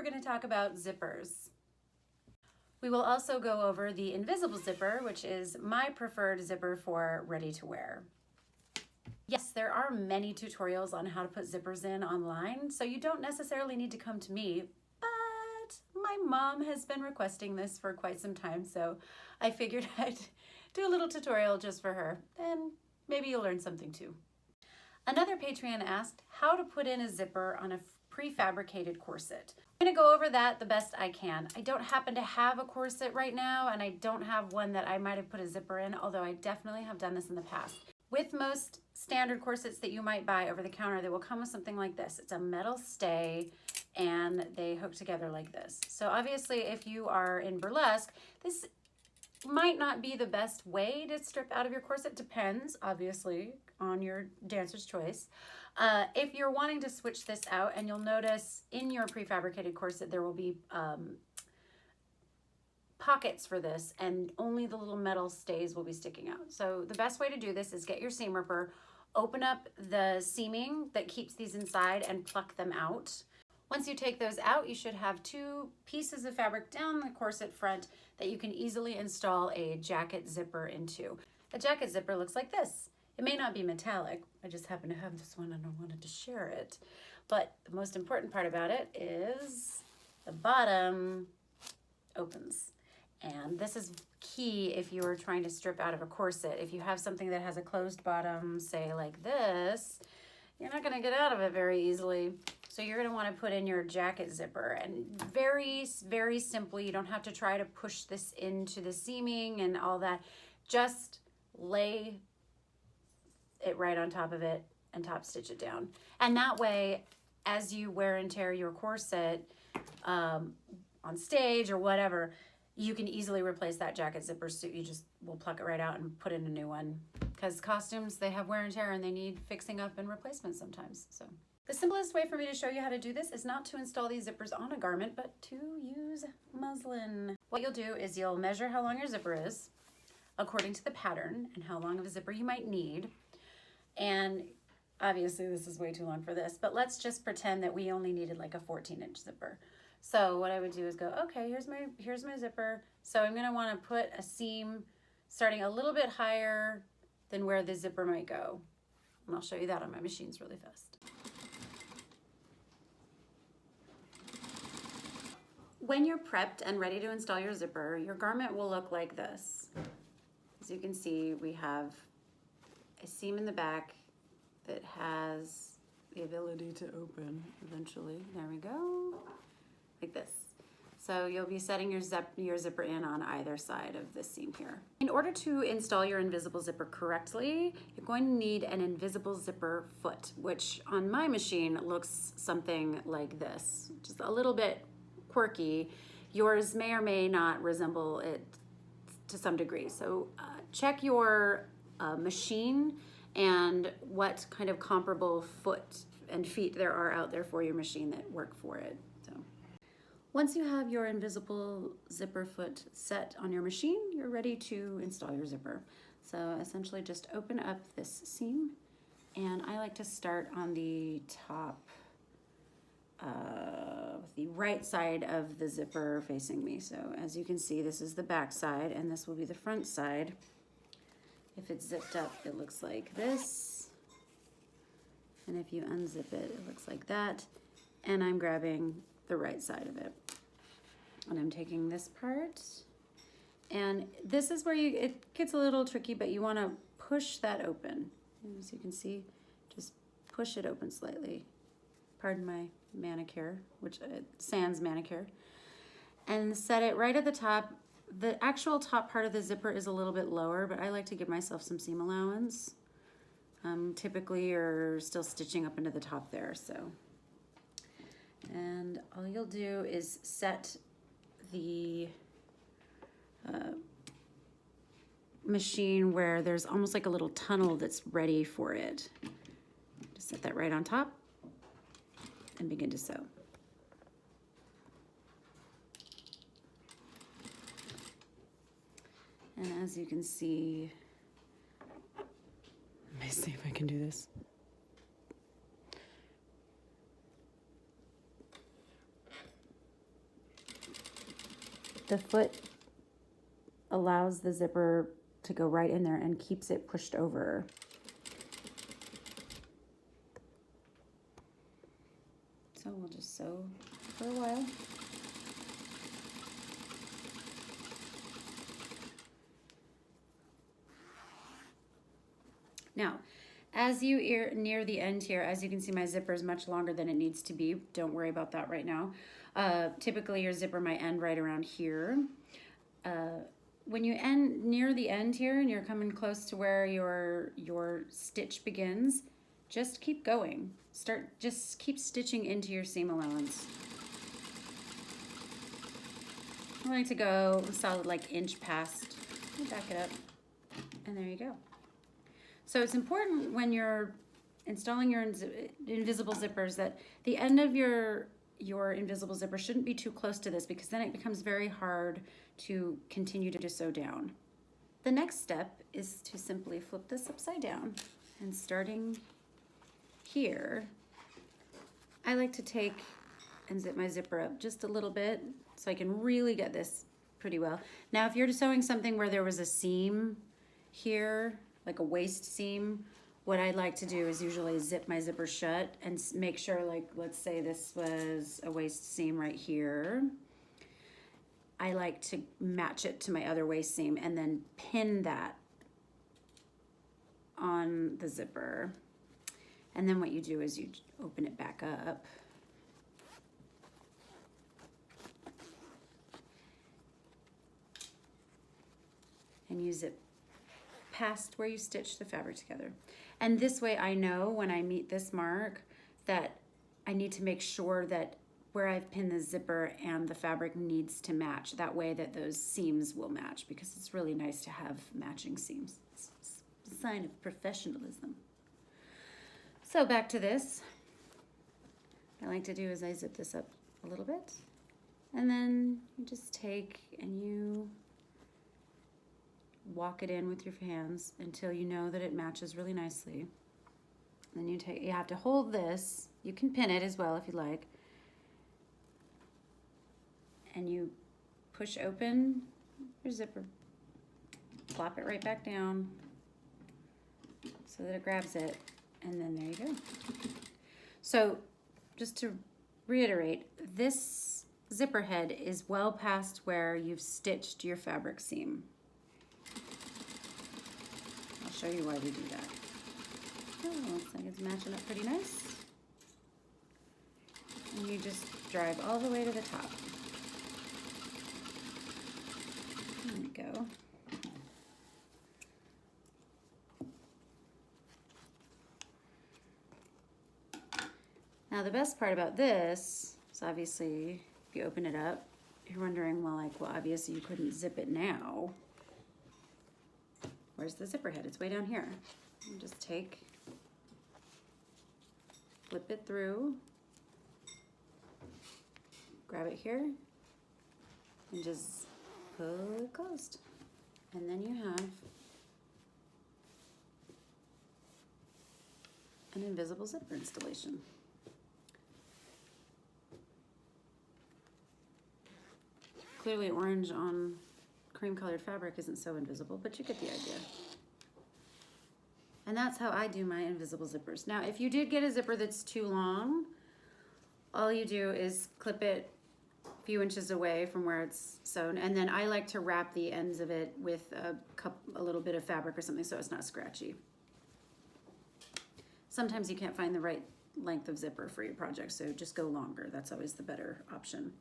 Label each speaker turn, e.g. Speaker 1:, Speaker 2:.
Speaker 1: we're going to talk about zippers. We will also go over the invisible zipper, which is my preferred zipper for ready to wear. Yes, there are many tutorials on how to put zippers in online, so you don't necessarily need to come to me, but my mom has been requesting this for quite some time, so I figured I'd do a little tutorial just for her, and maybe you'll learn something too. Another Patreon asked how to put in a zipper on a prefabricated corset. I'm gonna go over that the best I can. I don't happen to have a corset right now, and I don't have one that I might have put a zipper in, although I definitely have done this in the past. With most standard corsets that you might buy over the counter, they will come with something like this. It's a metal stay, and they hook together like this. So obviously, if you are in burlesque, this might not be the best way to strip out of your corset. Depends, obviously, on your dancer's choice. If you're wanting to switch this out, and you'll notice in your prefabricated corset, there will be pockets for this, and only the little metal stays will be sticking out. So the best way to do this is get your seam ripper, open up the seaming that keeps these inside, and pluck them out. Once you take those out, you should have two pieces of fabric down the corset front that you can easily install a jacket zipper into. A jacket zipper looks like this. It may not be metallic. I just happen to have this one and I wanted to share it. But the most important part about it is the bottom opens. And this is key if you are trying to strip out of a corset. If you have something that has a closed bottom, say like this, you're not gonna get out of it very easily. So you're gonna wanna put in your jacket zipper, and very, very simply, you don't have to try to push this into the seaming and all that. Just lay it right on top of it and top stitch it down. And that way, as you wear and tear your corset on stage or whatever, you can easily replace that jacket zipper. So you just will pluck it right out and put in a new one. Because costumes, they have wear and tear and they need fixing up and replacement sometimes. So the simplest way for me to show you how to do this is not to install these zippers on a garment, but to use muslin. What you'll do is you'll measure how long your zipper is according to the pattern and how long of a zipper you might need. And obviously this is way too long for this, but let's just pretend that we only needed like a 14-inch zipper. So what I would do is go, okay, here's my zipper. So I'm gonna wanna put a seam starting a little bit higher than where the zipper might go. And I'll show you that on my machines really fast. When you're prepped and ready to install your zipper, your garment will look like this. As you can see, we have a seam in the back that has the ability to open eventually. There we go, like this. So you'll be setting your zipper in on either side of the seam here. In order to install your invisible zipper correctly, you're going to need an invisible zipper foot, which on my machine looks something like this, just a little bit quirky. Yours may or may not resemble it to some degree. So check your machine and what kind of comparable foot and feet there are out there for your machine that work for it. So once you have your invisible zipper foot set on your machine, you're ready to install your zipper. So essentially just open up this seam, and I like to start on the top, the right side of the zipper facing me. So as you can see, this is the back side and this will be the front side. If it's zipped up, it looks like this. And if you unzip it, it looks like that. And I'm grabbing the right side of it. And I'm taking this part. And this is where it gets a little tricky, but you want to push that open. As you can see, just push it open slightly. Pardon my manicure, which sans manicure. And set it right at the top. The actual top part of the zipper is a little bit lower, but I like to give myself some seam allowance. Typically you're still stitching up into the top there, so. And all you'll do is set the machine where there's almost like a little tunnel that's ready for it. Just set that right on top and begin to sew. And as you can see, let me see if I can do this. the foot allows the zipper to go right in there and keeps it pushed over. So we'll just sew for a while. Now, as you near the end here, as you can see, my zipper is much longer than it needs to be. Don't worry about that right now. Typically, your zipper might end right around here. When you end near the end here and you're coming close to where your stitch begins, just keep going. Just keep stitching into your seam allowance. I like to go a solid like inch past. Back it up, and there you go. So it's important when you're installing your invisible zippers that the end of your invisible zipper shouldn't be too close to this, because then it becomes very hard to continue to sew down. The next step is to simply flip this upside down, and starting here, I like to take and zip my zipper up just a little bit so I can really get this pretty well. Now, if you're sewing something where there was a seam here, like a waist seam, what I'd like to do is usually zip my zipper shut and make sure, like, let's say this was a waist seam right here. I like to match it to my other waist seam and then pin that on the zipper. And then what you do is you open it back up. And you zip past where you stitch the fabric together. And this way I know when I meet this mark that I need to make sure that where I've pinned the zipper and the fabric needs to match. That way that those seams will match, because it's really nice to have matching seams. It's a sign of professionalism. So back to this. What I like to do is I zip this up a little bit, and then you just take and you walk it in with your hands until you know that it matches really nicely. Then you have to hold this. You can pin it as well if you like. And you push open your zipper. Plop it right back down so that it grabs it. And then there you go. So just to reiterate, this zipper head is well past where you've stitched your fabric seam. I'll show you why we do that. Oh, looks like it's matching up pretty nice. And you just drive all the way to the top. There we go. Now the best part about this is obviously if you open it up, you're wondering, well, obviously you couldn't zip it now. Where's the zipper head? It's way down here. You just flip it through, grab it here, and just pull it closed. And then you have an invisible zipper installation. Clearly orange on cream colored fabric isn't so invisible, but you get the idea. And that's how I do my invisible zippers. Now, if you did get a zipper that's too long, all you do is clip it a few inches away from where it's sewn, and then I like to wrap the ends of it with a little bit of fabric or something so it's not scratchy. Sometimes you can't find the right length of zipper for your project, so just go longer. That's always the better option.